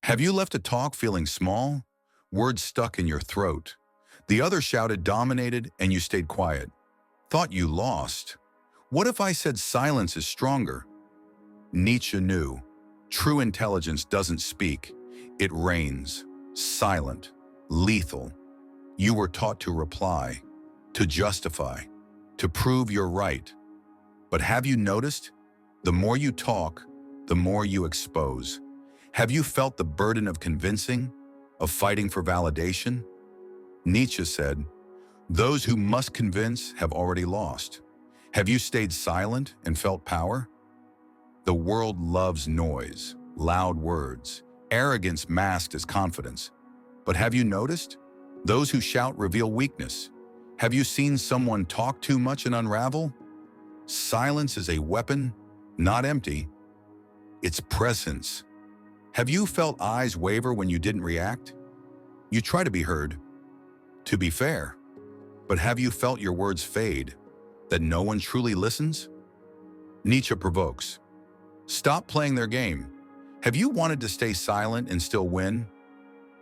Have you left a talk feeling small? Words stuck in your throat. The other shouted, dominated, and you stayed quiet. Thought you lost. What if I said silence is stronger? Nietzsche knew. True intelligence doesn't speak. It reigns. Silent. Lethal. You were taught to reply, to justify, to prove you're right. But have you noticed? The more you talk, the more you expose. Have you felt the burden of convincing, of fighting for validation? Nietzsche said, "Those who must convince have already lost." Have you stayed silent and felt power? The world loves noise, loud words, arrogance masked as confidence. But have you noticed? Those who shout reveal weakness. Have you seen someone talk too much and unravel? Silence is a weapon, not empty. It's presence. Have you felt eyes waver when you didn't react? You try to be heard, to be fair. But have you felt your words fade, that no one truly listens? Nietzsche provokes. Stop playing their game. Have you wanted to stay silent and still win?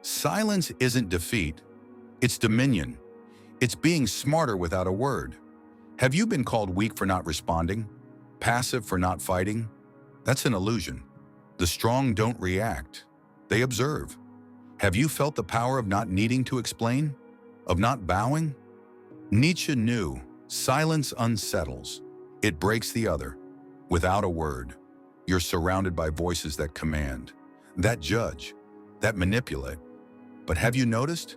Silence isn't defeat. It's dominion. It's being smarter without a word. Have you been called weak for not responding? Passive for not fighting? That's an illusion. The strong don't react. They observe. Have you felt the power of not needing to explain? Of not bowing? Nietzsche knew silence unsettles. It breaks the other. Without a word, you're surrounded by voices that command, that judge, that manipulate. But have you noticed?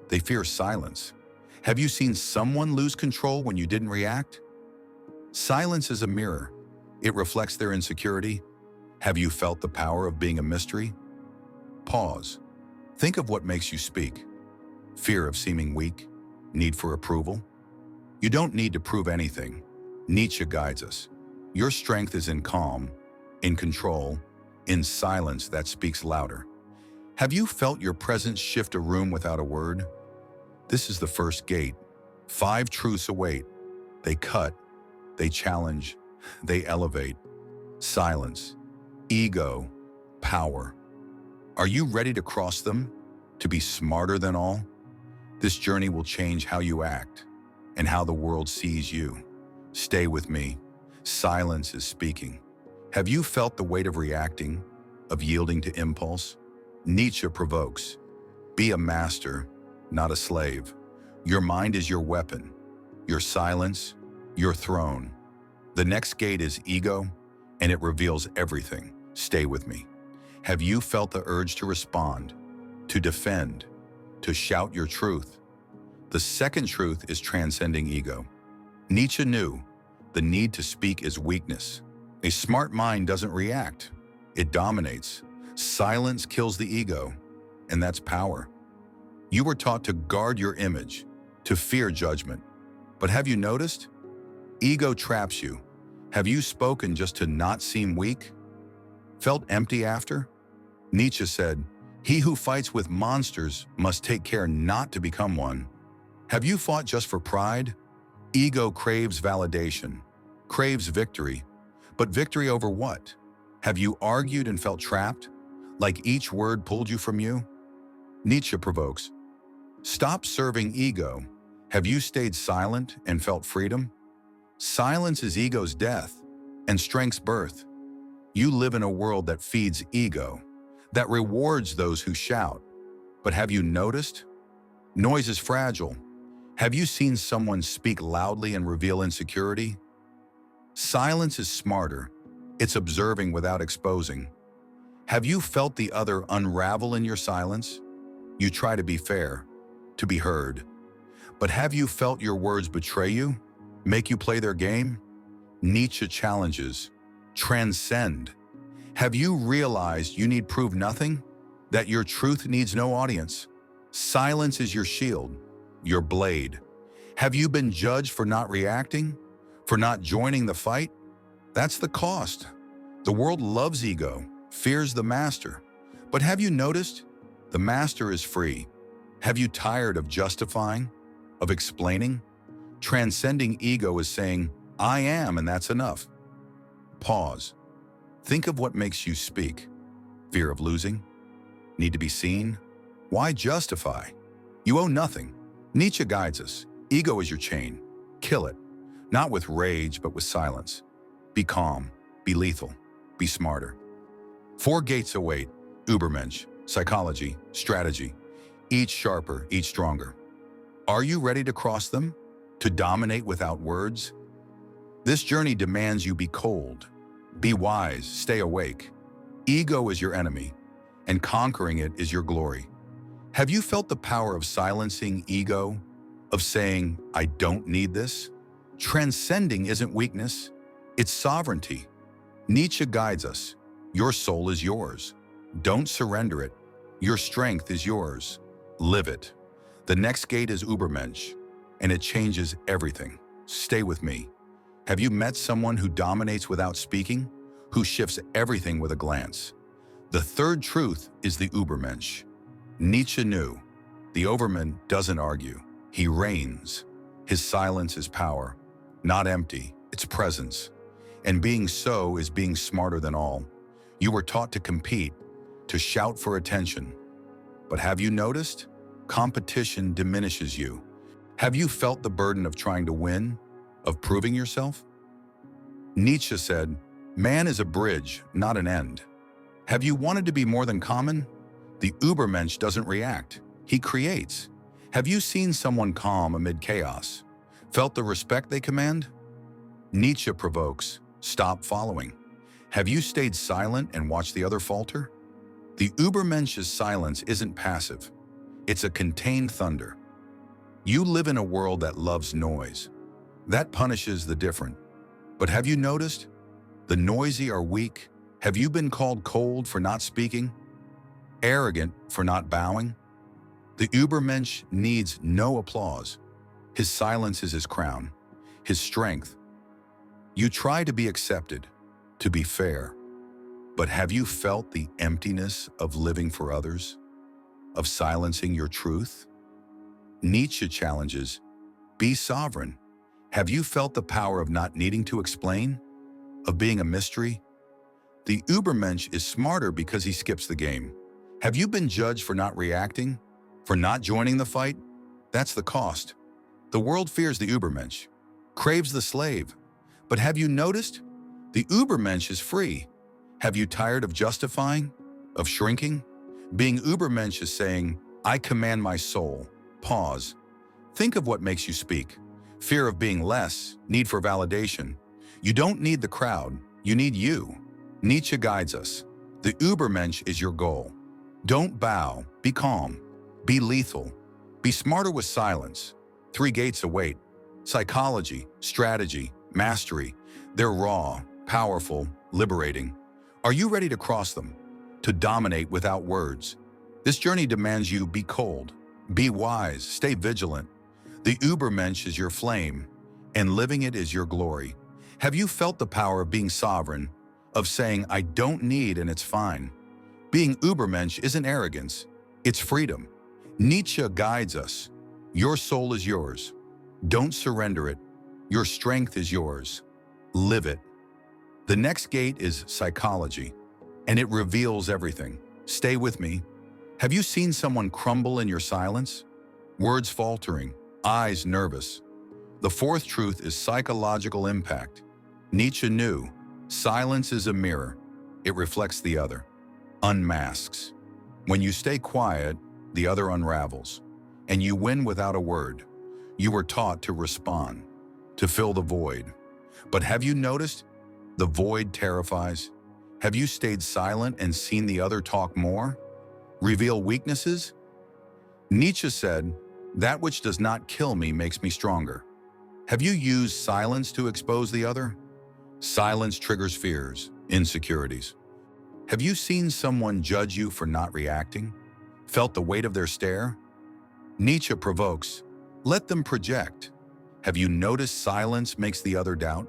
They fear silence. Have you seen someone lose control when you didn't react? Silence is a mirror. It reflects their insecurity. Have you felt the power of being a mystery? Pause. Think of what makes you speak. Fear of seeming weak, need for approval. You don't need to prove anything. Nietzsche guides us. Your strength is in calm, in control, in silence that speaks louder. Have you felt your presence shift a room without a word? This is the first gate. 5 truths await. They cut, they challenge, they elevate. Silence, ego, power. Are you ready to cross them? To be smarter than all? This journey will change how you act and how the world sees you. Stay with me. Silence is speaking. Have you felt the weight of reacting, of yielding to impulse? Nietzsche provokes. Be a master, not a slave. Your mind is your weapon, your silence, your throne. The next gate is ego, and it reveals everything. Stay with me. Have you felt the urge to respond, to defend, to shout your truth? The second truth is transcending ego. Nietzsche knew the need to speak is weakness. A smart mind doesn't react. It dominates. Silence kills the ego, and that's power. You were taught to guard your image, to fear judgment. But have you noticed? Ego traps you. Have you spoken just to not seem weak? Felt empty after? Nietzsche said, "He who fights with monsters must take care not to become one." Have you fought just for pride? Ego craves validation, craves victory. But victory over what? Have you argued and felt trapped? Like each word pulled you from you? Nietzsche provokes. Stop serving ego. Have you stayed silent and felt freedom? Silence is ego's death and strength's birth. You live in a world that feeds ego, that rewards those who shout. But have you noticed? Noise is fragile. Have you seen someone speak loudly and reveal insecurity? Silence is smarter. It's observing without exposing. Have you felt the other unravel in your silence? You try to be fair, to be heard. But have you felt your words betray you, make you play their game? Nietzsche challenges, transcend. Have you realized you need prove nothing? That your truth needs no audience? Silence is your shield, your blade. Have you been judged for not reacting? For not joining the fight? That's the cost. The world loves ego, fears the master. But have you noticed? The master is free. Have you tired of justifying, of explaining? Transcending ego is saying, I am, and that's enough. Pause. Think of what makes you speak. Fear of losing? Need to be seen? Why justify? You owe nothing. Nietzsche guides us. Ego is your chain. Kill it. Not with rage, but with silence. Be calm. Be lethal. Be smarter. 4 gates await. Übermensch, psychology, strategy. Each sharper, each stronger. Are you ready to cross them? To dominate without words? This journey demands you be cold. Be wise, stay awake. Ego is your enemy, and conquering it is your glory. Have you felt the power of silencing ego? Of saying, I don't need this? Transcending isn't weakness, it's sovereignty. Nietzsche guides us. Your soul is yours. Don't surrender it. Your strength is yours. Live it. The next gate is Übermensch, and it changes everything. Stay with me. Have you met someone who dominates without speaking? Who shifts everything with a glance? The third truth is the Übermensch. Nietzsche knew. The Overman doesn't argue. He reigns. His silence is power. Not empty, it's presence. And being so is being smarter than all. You were taught to compete, to shout for attention. But have you noticed? Competition diminishes you. Have you felt the burden of trying to win? Of proving yourself? Nietzsche said, man is a bridge, not an end. Have you wanted to be more than common? The Übermensch doesn't react. He creates. Have you seen someone calm amid chaos? Felt the respect they command? Nietzsche provokes, stop following. Have you stayed silent and watched the other falter? The Übermensch's silence isn't passive. It's a contained thunder. You live in a world that loves noise. That punishes the different. But have you noticed? The noisy are weak. Have you been called cold for not speaking? Arrogant for not bowing? The Übermensch needs no applause. His silence is his crown, his strength. You try to be accepted, to be fair. But have you felt the emptiness of living for others? Of silencing your truth? Nietzsche challenges, be sovereign. Have you felt the power of not needing to explain? Of being a mystery? The Übermensch is smarter because he skips the game. Have you been judged for not reacting? For not joining the fight? That's the cost. The world fears the Übermensch, craves the slave. But have you noticed? The Übermensch is free. Have you tired of justifying? Of shrinking? Being Übermensch is saying, I command my soul. Pause. Think of what makes you speak. Fear of being less, need for validation. You don't need the crowd, you need you. Nietzsche guides us. The Übermensch is your goal. Don't bow, be calm, be lethal, be smarter with silence. 3 gates await. Psychology, strategy, mastery. They're raw, powerful, liberating. Are you ready to cross them? To dominate without words? This journey demands you be cold, be wise, stay vigilant. The Übermensch is your flame, and living it is your glory. Have you felt the power of being sovereign, of saying, I don't need and it's fine? Being Übermensch isn't arrogance, it's freedom. Nietzsche guides us. Your soul is yours. Don't surrender it. Your strength is yours. Live it. The next gate is psychology, and it reveals everything. Stay with me. Have you seen someone crumble in your silence? Words faltering, eyes nervous. The 4th truth is psychological impact. Nietzsche knew, silence is a mirror. It reflects the other, unmasks. When you stay quiet, the other unravels, and you win without a word. You were taught to respond, to fill the void. But have you noticed? The void terrifies. Have you stayed silent and seen the other talk more? Reveal weaknesses? Nietzsche said, that which does not kill me makes me stronger. Have you used silence to expose the other? Silence triggers fears, insecurities. Have you seen someone judge you for not reacting? Felt the weight of their stare? Nietzsche provokes, let them project. Have you noticed silence makes the other doubt?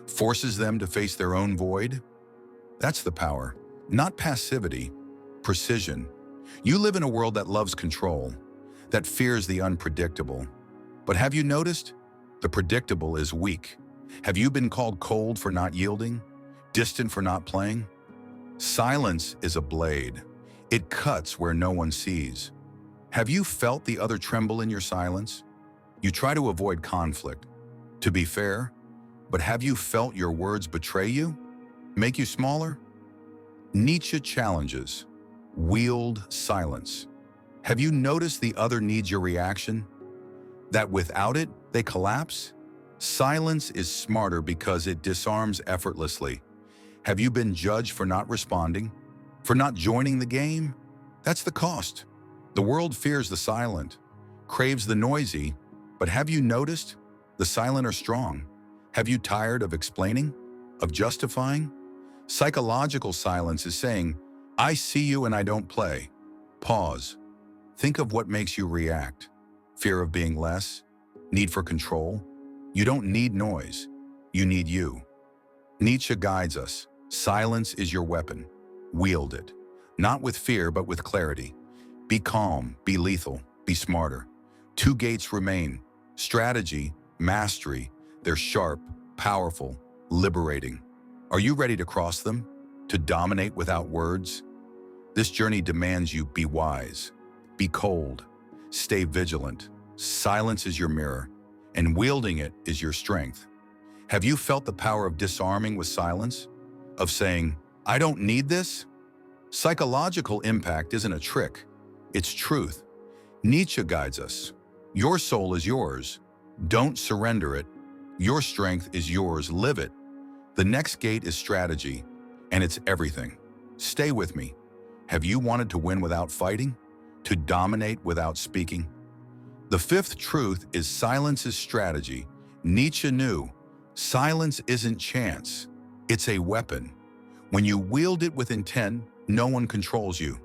Forces them to face their own void? That's the power, not passivity, precision. You live in a world that loves control, that fears the unpredictable. But have you noticed? The predictable is weak. Have you been called cold for not yielding? Distant for not playing? Silence is a blade. It cuts where no one sees. Have you felt the other tremble in your silence? You try to avoid conflict, to be fair, but have you felt your words betray you? Make you smaller? Nietzsche challenges. Wield silence. Have you noticed the other needs your reaction? That without it, they collapse? Silence is smarter because it disarms effortlessly. Have you been judged for not responding? For not joining the game? That's the cost. The world fears the silent, craves the noisy, but have you noticed? The silent are strong. Have you tired of explaining? Of justifying? Psychological silence is saying, I see you and I don't play. Pause. Think of what makes you react. Fear of being less? Need for control? You don't need noise. You need you. Nietzsche guides us. Silence is your weapon. Wield it. Not with fear, but with clarity. Be calm, be lethal, be smarter. Two gates remain. Strategy, mastery. They're sharp, powerful, liberating. Are you ready to cross them? To dominate without words? This journey demands you be wise, be cold, stay vigilant. Silence is your mirror, and wielding it is your strength. Have you felt the power of disarming with silence? Of saying, I don't need this? Psychological impact isn't a trick, it's truth. Nietzsche guides us. Your soul is yours. Don't surrender it. Your strength is yours. Live it. The next gate is strategy, and it's everything. Stay with me. Have you wanted to win without fighting? To dominate without speaking? The fifth truth is silence is strategy. Nietzsche knew silence isn't chance. It's a weapon. When you wield it with intent, no one controls you.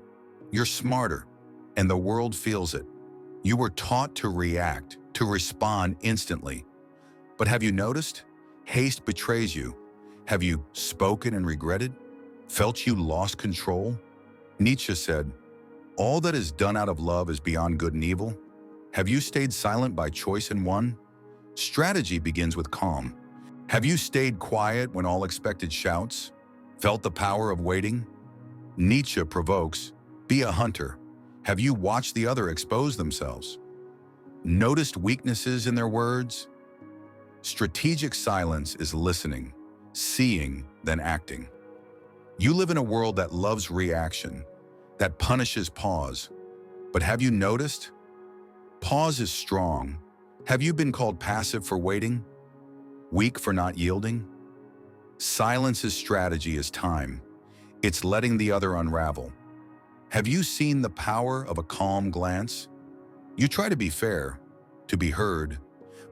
You're smarter, and the world feels it. You were taught to react, to respond instantly. But have you noticed? Haste betrays you. Have you spoken and regretted? Felt you lost control? Nietzsche said, all that is done out of love is beyond good and evil. Have you stayed silent by choice and won? Strategy begins with calm. Have you stayed quiet when all expected shouts? Felt the power of waiting? Nietzsche provokes, be a hunter. Have you watched the other expose themselves? Noticed weaknesses in their words? Strategic silence is listening, seeing, then acting. You live in a world that loves reaction, that punishes pause. But have you noticed? Pause is strong. Have you been called passive for waiting? Weak for not yielding? Silence's strategy is time. It's letting the other unravel. Have you seen the power of a calm glance? You try to be fair, to be heard,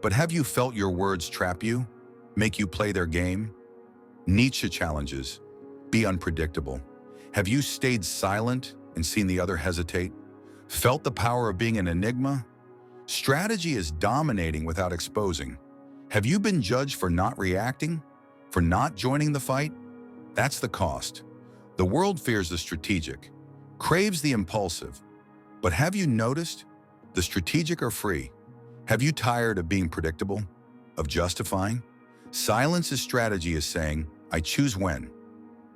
but have you felt your words trap you, make you play their game? Nietzsche challenges, be unpredictable. Have you stayed silent and seen the other hesitate? Felt the power of being an enigma? Strategy is dominating without exposing. Have you been judged for not reacting? For not joining the fight? That's the cost. The world fears the strategic, craves the impulsive. But have you noticed? The strategic are free. Have you tired of being predictable? Of justifying? Silence's strategy is saying, I choose when.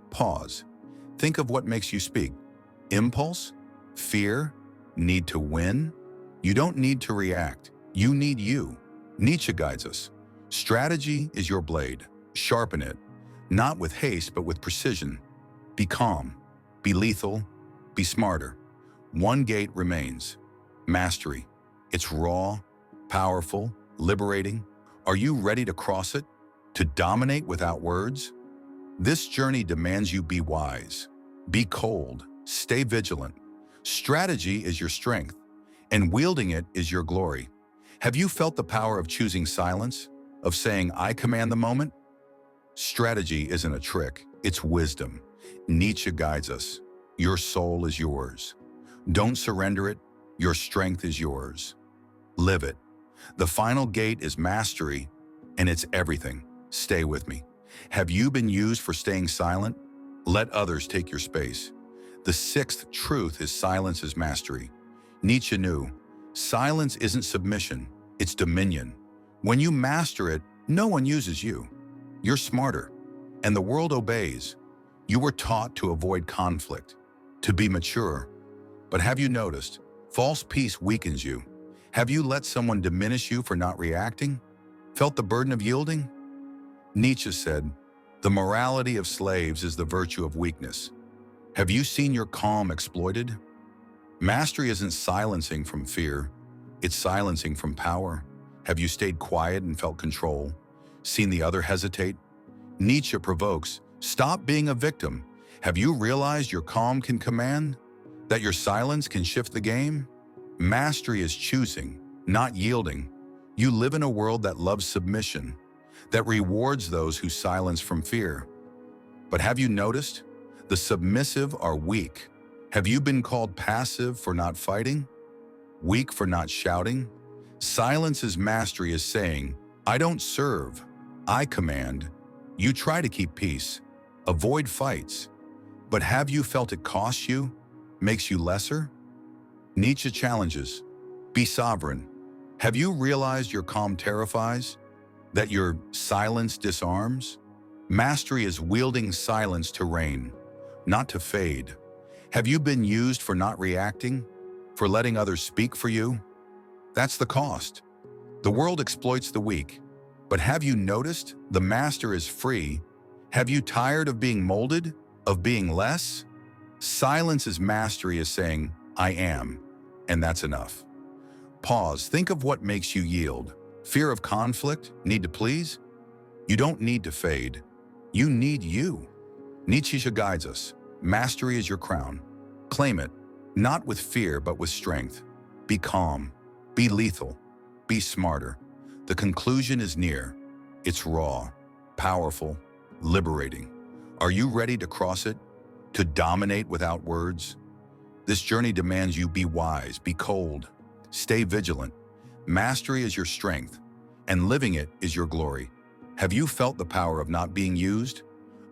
Pause. Think of what makes you speak. Impulse? Fear? Need to win? You don't need to react. You need you. Nietzsche guides us. Strategy is your blade. Sharpen it. Not with haste, but with precision. Be calm. Be lethal. Be smarter. One gate remains. Mastery. It's raw, powerful, liberating. Are you ready to cross it? To dominate without words? This journey demands you be wise. Be cold. Stay vigilant. Strategy is your strength, and wielding it is your glory. Have you felt the power of choosing silence? Of saying, I command the moment? Strategy isn't a trick, it's wisdom. Nietzsche guides us. Your soul is yours. Don't surrender it. Your strength is yours. Live it. The final gate is mastery, and it's everything. Stay with me. Have you been used for staying silent? Let others take your space. The sixth truth is silence is mastery. Nietzsche knew, silence isn't submission, it's dominion. When you master it, no one uses you. You're smarter, and the world obeys. You were taught to avoid conflict, to be mature. But have you noticed? False peace weakens you. Have you let someone diminish you for not reacting? Felt the burden of yielding? Nietzsche said, "The morality of slaves is the virtue of weakness." Have you seen your calm exploited? Mastery isn't silencing from fear, it's silencing from power. Have you stayed quiet and felt control? Seen the other hesitate? Nietzsche provokes, stop being a victim. Have you realized your calm can command? That your silence can shift the game? Mastery is choosing, not yielding. You live in a world that loves submission, that rewards those who silence from fear. But have you noticed? The submissive are weak. Have you been called passive for not fighting? Weak for not shouting? Silence's mastery is saying, I don't serve, I command. You try to keep peace, avoid fights. But have you felt it costs you, makes you lesser? Nietzsche challenges, be sovereign. Have you realized your calm terrifies? That your silence disarms? Mastery is wielding silence to reign, not to fade. Have you been used for not reacting? For letting others speak for you? That's the cost. The world exploits the weak. But have you noticed the master is free? Have you tired of being molded? Of being less? Silence's mastery is saying, I am, and that's enough. Pause, think of what makes you yield. Fear of conflict? Need to please? You don't need to fade. You need you. Nietzsche guides us. Mastery is your crown. Claim it, not with fear, but with strength. Be calm. Be lethal. Be smarter. The conclusion is near. It's raw, powerful, liberating. Are you ready to cross it? To dominate without words? This journey demands you be wise, be cold, stay vigilant. Mastery is your strength, and living it is your glory. Have you felt the power of not being used?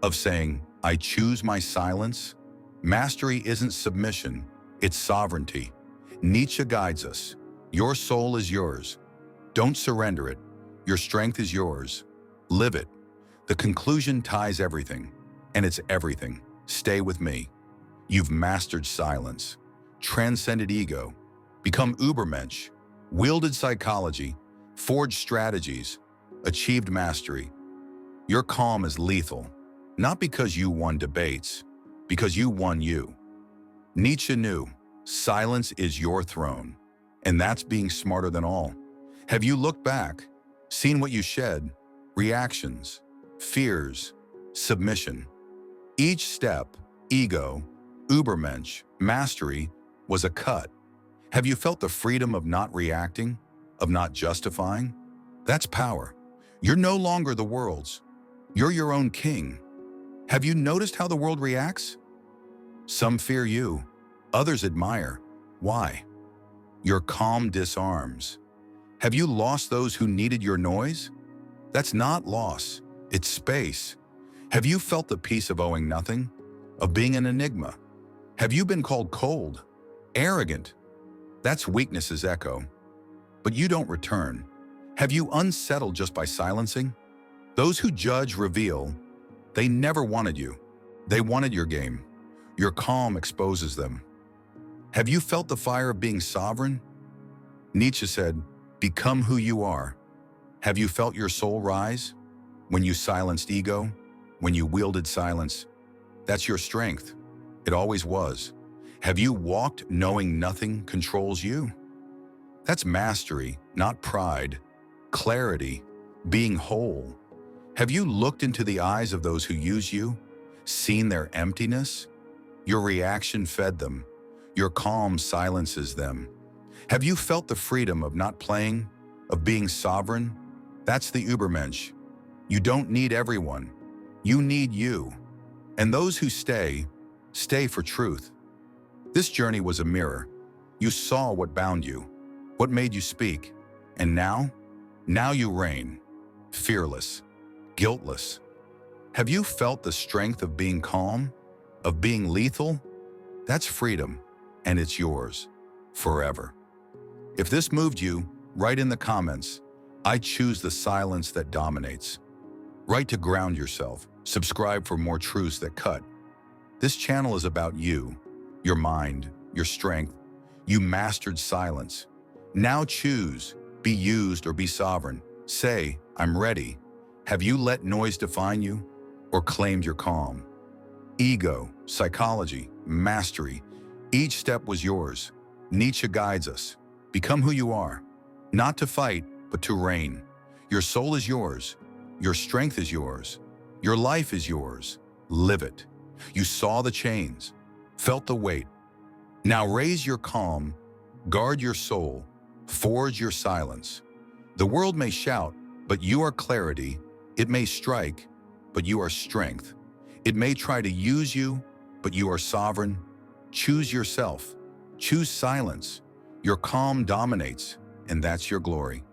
Of saying, I choose my silence? Mastery isn't submission, it's sovereignty. Nietzsche guides us. Your soul is yours. Don't surrender it. Your strength is yours. Live it. The conclusion ties everything, and it's everything. Stay with me. You've mastered silence, transcended ego, become Ubermensch, wielded psychology, forged strategies, achieved mastery. Your calm is lethal, not because you won debates, because you won you. Nietzsche knew, silence is your throne, and that's being smarter than all. Have you looked back, seen what you shed, reactions, fears, submission? Each step, ego, Ubermensch, mastery, was a cut. Have you felt the freedom of not reacting, of not justifying? That's power. You're no longer the world's. You're your own king. Have you noticed how the world reacts? Some fear you, others admire. Why? Your calm disarms. Have you lost those who needed your noise? That's not loss, it's space. Have you felt the peace of owing nothing, of being an enigma? Have you been called cold, arrogant? That's weakness's echo. But you don't return. Have you unsettled just by silencing? Those who judge reveal, they never wanted you. They wanted your game. Your calm exposes them. Have you felt the fire of being sovereign? Nietzsche said, become who you are. Have you felt your soul rise? When you silenced ego, when you wielded silence, that's your strength. It always was. Have you walked knowing nothing controls you? That's mastery, not pride. Clarity, being whole. Have you looked into the eyes of those who use you, seen their emptiness? Your reaction fed them. Your calm silences them. Have you felt the freedom of not playing, of being sovereign? That's the Ubermensch. You don't need everyone. You need you. And those who stay, stay for truth. This journey was a mirror. You saw what bound you, what made you speak. And now you reign, fearless, guiltless. Have you felt the strength of being calm, of being lethal? That's freedom, and it's yours, forever. If this moved you, write in the comments, I choose the silence that dominates. Write to ground yourself. Subscribe for more truths that cut. This channel is about you, your mind, your strength. You mastered silence. Now choose, be used or be sovereign. Say, I'm ready. Have you let noise define you or claimed your calm? Ego, psychology, mastery. Each step was yours. Nietzsche guides us. Become who you are. Not to fight, but to reign. Your soul is yours. Your strength is yours. Your life is yours. Live it. You saw the chains, felt the weight. Now raise your calm, guard your soul, forge your silence. The world may shout, but you are clarity. It may strike, but you are strength. It may try to use you, but you are sovereign. Choose yourself. Choose silence. Your calm dominates, and that's your glory.